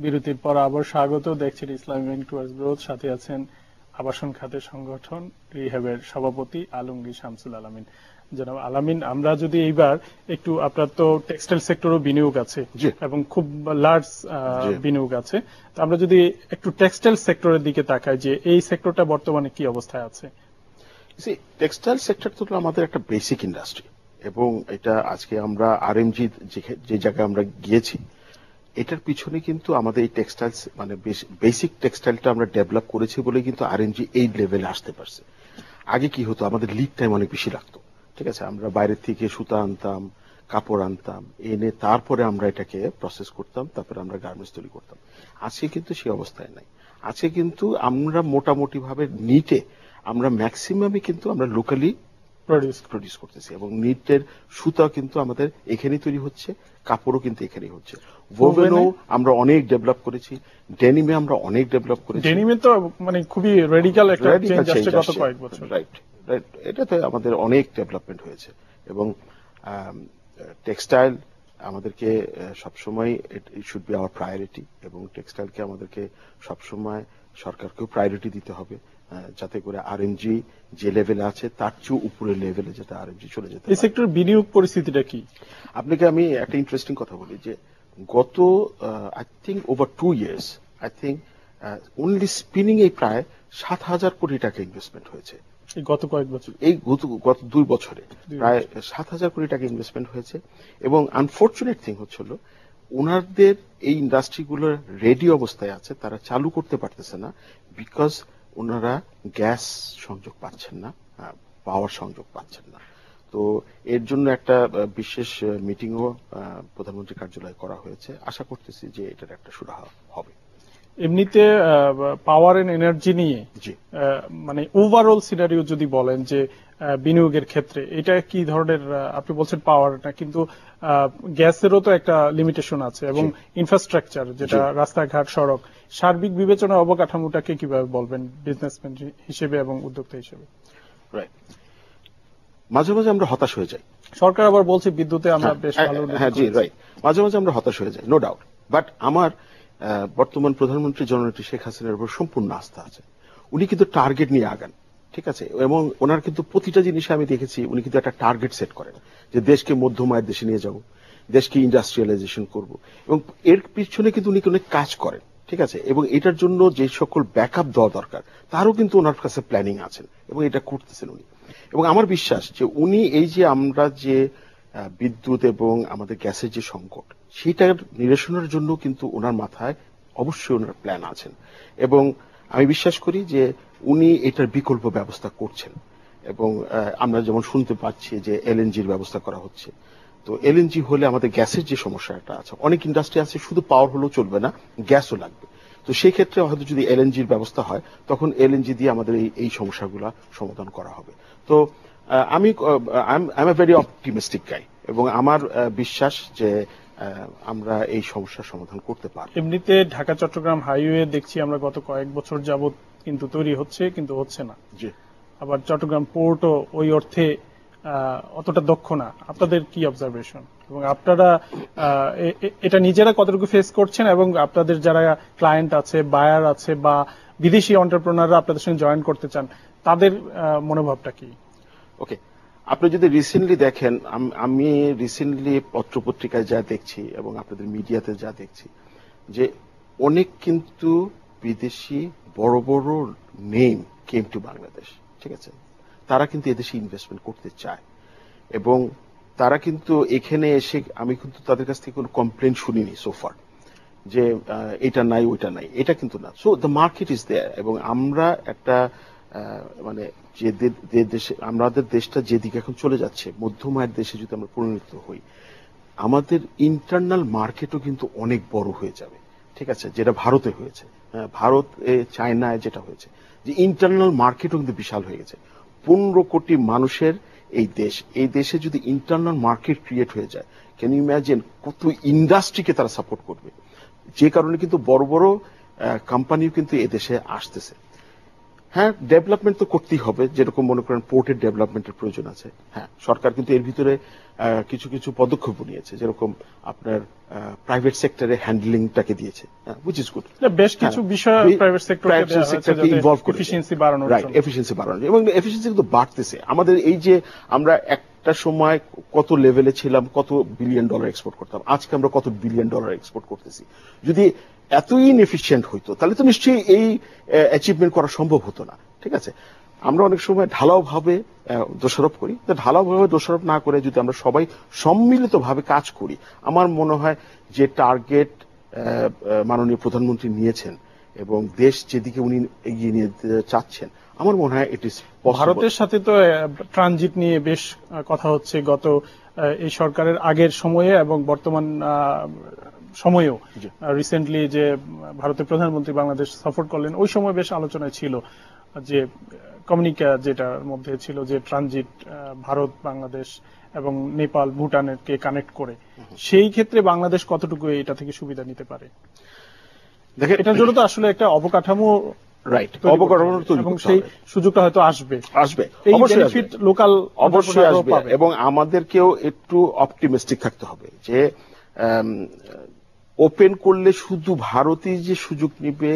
বিরতির পর আবার স্বাগত। দেখছেন ইসলামী ব্যাংক টুয়ার্ডস গ্রোথ, সাথে আছেন আবাসন খাতের সংগঠন রিহ্যাবের সভাপতি আলমগীর শামসুল আলামিন। জনাব আলামিন, আমরা যদি এইবার একটু, আপনার তো টেক্সটাইল সেক্টরও বিনিয়োগ আছে এবং খুব লার্জ বিনিয়োগ আছে, তো আমরা যদি একটু টেক্সটাইল সেক্টরের দিকে তাকাই যে এই সেক্টরটা বর্তমানে কি অবস্থায় আছে। টেক্সটাইল সেক্টর তো আমাদের একটা বেসিক ইন্ডাস্ট্রি, এবং এটা আজকে আমরা আরএমজি যে জায়গায় আমরা গিয়েছি, এটার পিছনে কিন্তু আমাদের এই টেক্সটাইলস মানে বেসিক টেক্সটাইলটা আমরা ডেভেলপ করেছি বলে কিন্তু আরএমজি এই লেভেলে আসতে পারছে। আগে কি হতো, আমাদের লিড টাইম অনেক বেশি লাগতো। ঠিক আছে, আমরা বাইরের থেকে সুতা আনতাম, কাপড় আনতাম, এনে তারপরে আমরা এটাকে প্রসেস করতাম, তারপরে আমরা গার্মেন্টস তৈরি করতাম। আজকে কিন্তু সেই অবস্থায় নাই। আজকে কিন্তু আমরা মোটামুটি ভাবে নিটে আমরা ম্যাক্সিমামই কিন্তু আমরা লোকালি প্রডিউস করতেছি, এবং নিটের সুতা কিন্তু আমাদের এখানেই তৈরি হচ্ছে, কাপড়ও কিন্তু এখানেই হচ্ছে। ওভেনও আমরা অনেক ডেভেলপ করেছি, ডেনিমে আমরা অনেক ডেভেলপ করেছি। ডেনিমে তো মানে খুবই রেডিক্যাল একটা চেঞ্জ আসছে গত কয়েক বছর। রাইট, এটাতে আমাদের অনেক ডেভেলপমেন্ট হয়েছে, এবং টেক্সটাইল আমাদেরকে সবসময় it should be hour priority, এবং টেক্সটাইলকে আমাদেরকে সবসময় সরকারকেও প্রায়োরিটি দিতে হবে, যাতে করে আরএমজি যে লেভেলে আছে তার চেয়ে উপরের লেভেলে যাতে আরএমজি চলে যেতে পারে। এই সেক্টর বিনিয়োগ পরিস্থিতিটা কি? আপনাকে আমি একটা ইন্টারেস্টিং কথা বলি যে গত I think over 2 years I think only spinning এই প্রায় 7,000 কোটি টাকা ইনভেস্টমেন্ট হয়েছে। গত কয়েক বছর, এই গত 2 বছরে প্রায় 7,000 কোটি টাকা ইনভেস্টমেন্ট হয়েছে। এবং আনফরচুনেট থিং হচ্ছিল, ওনাদের এই ইন্ডাস্ট্রিগুলোর রেডি অবস্থায় আছে, তারা চালু করতে পারতেছে না, বিকজ ওনারা গ্যাস সংযোগ পাচ্ছেন না, পাওয়ার সংযোগ পাচ্ছেন না। তো এর জন্য একটা বিশেষ মিটিংও প্রধানমন্ত্রীর কার্যালয়ে করা হয়েছে। আশা করতেছি যে এটার একটা সুরাহা হবে। এমনিতে পাওয়ার এন্ড এনার্জি নিয়ে মানে ওভারঅল সিনারিও যদি বলেন যে বিনিয়োগের ক্ষেত্রে এটা কি ধরনের, আপনি বলছেন পাওয়ার না, কিন্তু গ্যাসেরও তো একটা লিমিটেশন আছে, এবং ইনফ্রাস্ট্রাকচার যেটা রাস্তাঘাট, সড়ক, সার্বিক বিবেচনা অবকাঠামোটাকে কিভাবে বলবেন বিজনেসম্যান হিসেবে এবং উদ্যোক্তা হিসেবে? রাইট, মাঝে মাঝে আমরা হতাশ হয়ে যাই। সরকার আবার বলছে বিদ্যুতে আমরা বেশ ভালো। হ্যাঁ জি, রাইট, মাঝে মাঝে আমরা হতাশ হয়ে যাই, নো ডাউট। বাট আমার বর্তমান প্রধানমন্ত্রী জননেত্রী শেখ হাসিনার উপর সম্পূর্ণ আস্থা আছে। উনি কিন্তু টার্গেট নিয়ে আগান, ঠিক আছে, এবং ওনার কিন্তু প্রতিটা জিনিসে আমি দেখেছি উনি কিন্তু একটা টার্গেট সেট করেন যে দেশকে মধ্যম আয়ের দেশে নিয়ে যাব, দেশকে ইন্ডাস্ট্রিয়ালাইজেশন করব, এবং এর পিছনে কিন্তু উনি অনেক কাজ করেন, ঠিক আছে, এবং এটার জন্য যে সকল ব্যাকআপ দেওয়া দরকার তারও কিন্তু ওনার কাছে প্ল্যানিং আছেন, এবং এটা করতেছেন উনি। এবং আমার বিশ্বাস যে উনি এই যে আমরা যে বিদ্যুৎ এবং আমাদের গ্যাসের যে সংকট, সেটার নিরসনের জন্য কিন্তু ওনার মাথায় অবশ্যই ওনার প্ল্যান আছেন, এবং আমি বিশ্বাস করি যে উনি এটার বিকল্প ব্যবস্থা করছেন। এবং আমরা যেমন শুনতে পাচ্ছি যে এলএনজির ব্যবস্থা করা হচ্ছে। তো এলএনজি হলে আমাদের গ্যাসের যে সমস্যাটা আছে, অনেক ইন্ডাস্ট্রি আছে শুধু পাওয়ার হলেও চলবে না, গ্যাসও লাগবে। তো সেই ক্ষেত্রে হয়তো যদি এলএনজির ব্যবস্থা হয়, তখন এলএনজি দিয়ে আমাদের এই সমস্যাগুলো সমাধান করা হবে। তো আমি I am a very optimistic guy, এবং আমার বিশ্বাস যে আমরা এই সমস্যার সমাধান করতে পারব। এমনিতে ঢাকা চট্টগ্রাম হাইওয়ে দেখছি আমরা গত কয়েক বছর যাবত কিন্তু তৈরি হচ্ছে, কিন্তু হচ্ছে না। জি, আবার চট্টগ্রাম পোর্টও ওই অর্থে অতটা দক্ষ না। আপনাদের কি অবজারভেশন, এবং আপনারা এটা নিজেরা কতটুকু ফেস করছেন, এবং আপনাদের যারা ক্লায়েন্ট আছে, বায়ার আছে, বা বিদেশি এন্টারপ্রেনাররা আপনাদের সঙ্গে জয়েন করতে চান, তাদের মনোভাবটা কি? ওকে, আপনি যদি রিসেন্টলি দেখেন, আমি রিসেন্টলি পত্রপত্রিকায় যা দেখছি এবং আপনাদের মিডিয়াতে যা দেখছি, যে অনেক কিন্তু বিদেশি বড় বড় নেম কেম টু বাংলাদেশ, ঠিক আছে, তারা কিন্তু এদেশে ইনভেস্টমেন্ট করতে চায়, এবং তারা কিন্তু এখানে এসে, আমি কিন্তু তাদের কাছ থেকে কোনো কমপ্লেন শুনিনি সোফার যে এটা নাই ওইটা নাই, এটা কিন্তু না। So the market is there, এবং আমরা একটা মানে যে দেশে আমাদের দেশটা যেদিকে এখন চলে যাচ্ছে, মধ্যম আয়ের দেশে যদি আমরা পরিণত হই, আমাদের ইন্টারনাল মার্কেটও কিন্তু অনেক বড় হয়ে যাবে, ঠিক আছে, যেটা ভারতে হয়েছে, ভারত চায়নায় যেটা হয়েছে, যে ইন্টারনাল মার্কেটও কিন্তু বিশাল হয়ে গেছে। 15 কোটি মানুষের এই দেশে যদি ইন্টারনাল মার্কেট ক্রিয়েট হয়ে যায়, ক্যান ইউ ইমাজিন কত ইন্ডাস্ট্রিকে তারা সাপোর্ট করবে, যে কারণে কিন্তু বড় বড় কোম্পানিও কিন্তু এদেশে আসতেছে। হ্যাঁ, ডেভেলপমেন্ট তো করতেই হবে, যেরকম মনে করেন পোর্টের ডেভেলপমেন্টের প্রয়োজন আছে। হ্যাঁ, সরকার কিন্তু এর ভিতরে কিছু কিছু পদক্ষেপ নিয়েছে, যেরকম আপনার প্রাইভেট সেক্টরে হ্যান্ডলিংটাকে দিয়েছে, হুইচ ইজ গুড। বেশ কিছু বিষয় প্রাইভেট সেক্টরকে দেওয়া হয়েছে যাতে ইনভলভ করে এফিশিয়েন্সি বাড়ানোর রাইট, জন্য। এফিশিয়েন্সি বাড়ানো, এবং এফিশিয়েন্সি কিন্তু বাড়তেছে। আমাদের এই যে আমরা একটা সময় কত লেভেলে ছিলাম, কত বিলিয়ন ডলার এক্সপোর্ট করতাম, আজকে আমরা কত বিলিয়ন ডলার এক্সপোর্ট করতেছি। যদি এতই ইনএফিশিয়েন্ট হইতো তাহলে তো নিশ্চয়ই এই অ্যাচিভমেন্ট করা সম্ভব হতো না। ঠিক আছে, আমরা অনেক সময় ঢালাও ভাবে দোষারোপ করি, ঢালাও ভাবে দোষারোপ না করে যদি আমরা সবাই সম্মিলিতভাবে কাজ করি, আমার মনে হয় যে টার্গেট মাননীয় প্রধানমন্ত্রী নিয়েছেন এবং দেশ যেদিকে উনি এগিয়ে নিয়ে চাচ্ছেন, আমার মনে হয় ইট ইজ পসিবল। ভারতের সাথে তো ট্রানজিট নিয়ে বেশ কথা হচ্ছে গত এই সরকারের আগের সময়ে এবং বর্তমান সময়েও। রিসেন্টলি যে ভারতের প্রধানমন্ত্রী বাংলাদেশ সফর করলেন, ওই সময় বেশ আলোচনায় ছিল যে কমিউনিকা যেটার মধ্যে ছিল যে ট্রানজিট ভারত, বাংলাদেশ এবং নেপাল, ভুটানকে কানেক্ট করে। সেই ক্ষেত্রে বাংলাদেশ কতটুকু এটা থেকে সুবিধা নিতে পারে? দেখেন, এটার জন্য তো আসলে একটা অবকাঠামো রাইট, অবকাঠামো তৈরি এবং করতে সেই হবে। সুযোগটা হয়তো আসবে, এই অবশ্যই বেনিফিট লোকাল অবশ্যই আসবে। এবং আমাদেরকেও একটু অপটিমিস্টিক থাকতে হবে যে ওপেন করলে শুধু ভারতই যে সুযোগ নিবে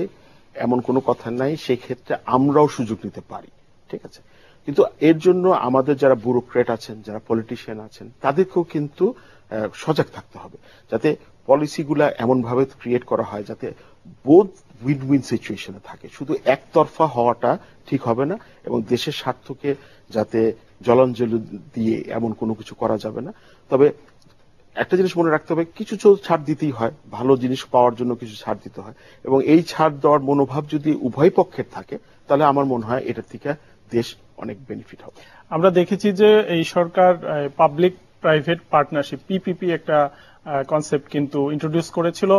এমন কোনো কথা নাই, সেই ক্ষেত্রে আমরাও সুযোগ নিতে পারি। ঠিক আছে, কিন্তু এর জন্য আমাদের যারা ব্যুরোক্রেট আছেন, যারা পলিটিশিয়ান আছেন, তাদেরকেও কিন্তু সজাগ থাকতে হবে, যাতে পলিসিগুলা এমন ভাবে ক্রিয়েট করা হয় যাতে বোথ উইন উইন সিচুয়েশনে থাকে। শুধু একতরফা হওয়াটা ঠিক হবে না, এবং দেশের স্বার্থকে যাতে জলাঞ্জলি দিয়ে এমন কোনো কিছু করা যাবে না। তবে একটা জিনিস মনে রাখতে হবে, কিছু ছাড় দিতেই হয়, ভালো জিনিস পাওয়ার জন্য কিছু ছাড় দিতে হয়, এবং এই ছাড় দেওয়ার মনোভাব যদি উভয় পক্ষের থাকে তাহলে আমার মনে হয় এটার থেকে দেশ অনেক বেনিফিট হবে। আমরা দেখেছি যে এই সরকার পাবলিক প্রাইভেট পার্টনারশিপ, পিপিপি একটা কনসেপ্ট কিন্তু ইন্ট্রোডিউস করেছিল।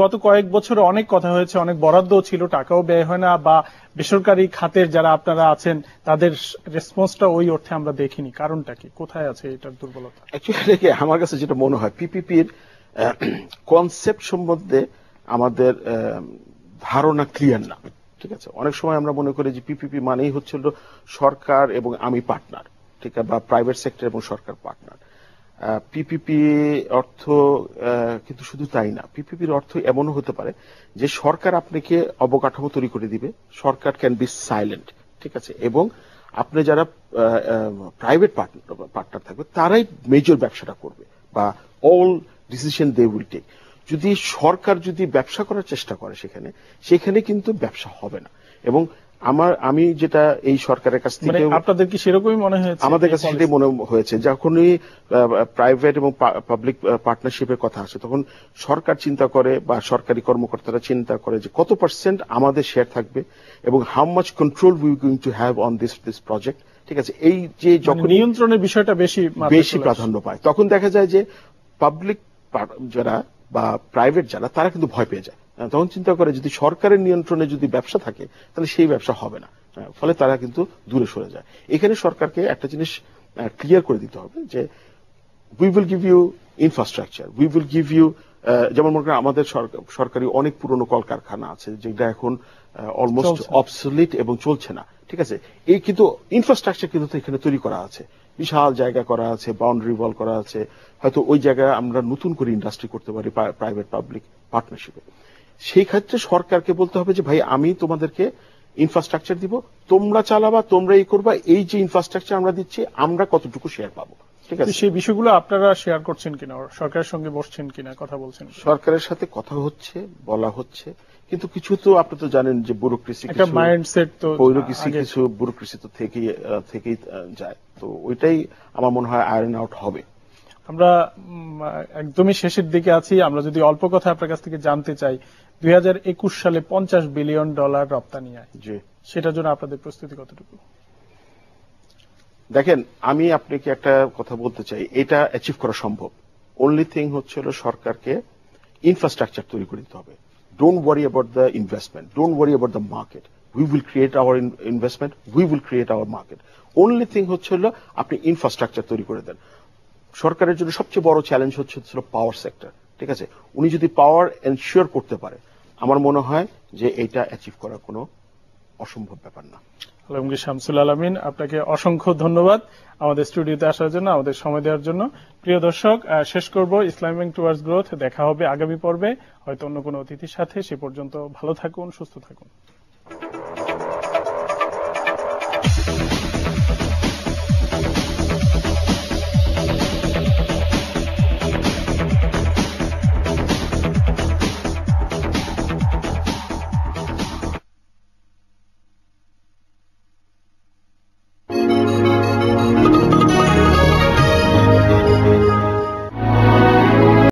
গত কয়েক বছরে অনেক কথা হয়েছে, অনেক বরাদ্দও ছিল, টাকাও ব্যয় হয় না, বা বেসরকারি খাতের যারা আপনারা আছেন তাদের রেসপন্সটা ওই অর্থে আমরা দেখিনি। কারণটা কি, কোথায় আছে এটার দুর্বলতা? অ্যাকচুয়ালি আমার কাছে যেটা মনে হয়, পিপিপির কনসেপ্ট সম্বন্ধে আমাদের ধারণা ক্লিয়ার না। ঠিক আছে, অনেক সময় আমরা মনে করি যে পিপিপি মানেই হচ্ছিল সরকার এবং আমি পার্টনার, ঠিক আছে, বা প্রাইভেট সেক্টর এবং সরকার পার্টনার। পিপিপি অর্থ কিন্তু শুধু তাই না, পিপিপির অর্থ এমনও হতে পারে যে সরকার আপনাকে অবকাঠামো তৈরি করে দিবে, সরকার ক্যান বি সাইলেন্ট। ঠিক আছে, এবং আপনি যারা প্রাইভেট পার্টনার থাকবে তারাই মেজর ব্যবসাটা করবে, বা all decision they will take. যদি সরকার যদি ব্যবসা করার চেষ্টা করে সেখানে কিন্তু ব্যবসা হবে না। এবং আমি যেটা এই সরকারের কাছ থেকে, আপনাদের কি সেরকমই মনে হয়েছে? আমাদের কাছে সেটাই মনে হয়েছে, যখনই প্রাইভেট এবং পাবলিক পার্টনারশিপের কথা আসে তখন সরকার চিন্তা করে বা সরকারি কর্মকর্তারা চিন্তা করে যে কত পার্সেন্ট আমাদের শেয়ার থাকবে এবং how much control we going to have on this project. ঠিক আছে, এই যে যখন নিয়ন্ত্রণের বিষয়টা বেশি প্রাধান্য পায়, তখন দেখা যায় যে পাবলিক যারা বা প্রাইভেট যারা, তারা কিন্তু ভয় পেয়ে যায়। তখন চিন্তা করে যদি সরকারের নিয়ন্ত্রণে যদি ব্যবসা থাকে তাহলে সেই ব্যবসা হবে না, ফলে তারা কিন্তু দূরে সরে যায়। এখানে সরকারকে একটা জিনিস ক্লিয়ার করে দিতে হবে যে we will give you infrastructure, we will give you, যেমন মনে করেন আমাদের সরকারি অনেক পুরনো কলকারখানা আছে যেটা এখন অলমোস্ট অবসলিট এবং চলছে না। ঠিক আছে, এই কিন্তু ইনফ্রাস্ট্রাকচার কিন্তু এখানে তৈরি করা আছে, বিশাল জায়গা করা আছে, বাউন্ডারি ওয়াল করা আছে, হয়তো ওই জায়গায় আমরা নতুন করে ইন্ডাস্ট্রি করতে পারি প্রাইভেট পাবলিক পার্টনারশিপে। সেই ক্ষেত্রে সরকারকে বলতে হবে যে ভাই আমি তোমাদেরকে ইনফ্রাস্ট্রাকচার দিব, তোমরা চালাবা, তোমরা এই করবা, এই যে ইনফ্রাস্ট্রাকচার আমরা দিচ্ছি আমরা কতটুকু শেয়ার পাবো। ঠিক আছে, সেই বিষয়গুলো আপনারা শেয়ার করছেন কিনা, সরকারের সঙ্গে বসছেন কিনা, কথা বলছেন? সরকারের সাথে কথা হচ্ছে, বলা হচ্ছে, কিন্তু কিছু তো আপনি তো জানেন যে ব্যুরোক্রেসি, একটা মাইন্ডসেট তো, কিছু ব্যুরোক্রেসি তো থেকেই যায়, তো ওইটাই আমার মনে হয় আয়রন আউট হবে। আমরা একদমই শেষের দিকে আছি, আমরা যদি অল্প কথা আপনার কাছ থেকে জানতে চাই, 2021 সালে $50 বিলিয়ন রপ্তানি আয়, সেটার জন্য আপনাদের প্রস্তুতি কতটুকু? দেখেন, আমি আপনাকে একটা কথা বলতে চাই, এটা অ্যাচিভ করা সম্ভব। অনলি থিং হচ্ছে সরকারকে ইনফ্রাস্ট্রাকচার তৈরি করে দিতে হবে। Don't worry about the investment, don't worry about the market, we will create hour investment, we will create our market. Only thing হচ্ছে আপনি ইনফ্রাস্ট্রাকচার তৈরি করে দেন। সরকারের জন্য সবচেয়ে বড় চ্যালেঞ্জ হচ্ছে পাওয়ার সেক্টর। ঠিক আছে, উনি যদি পাওয়ার এনশিওর করতে পারে, আমার মনে হয় যে এটা অ্যাচিভ করা কোনো অসম্ভব ব্যাপার না। আলমগীর শামসুল আলামিন, আপনাকে অসংখ্য ধন্যবাদ আমাদের স্টুডিওতে আসার জন্য, আমাদের সময় দেওয়ার জন্য। প্রিয় দর্শক, শেষ করব ইসলামিক ব্যাংক টুয়ার্ডস গ্রোথ। দেখা হবে আগামী পর্বে হয়তো অন্য কোনো অতিথির সাথে। সে পর্যন্ত ভালো থাকুন, সুস্থ থাকুন।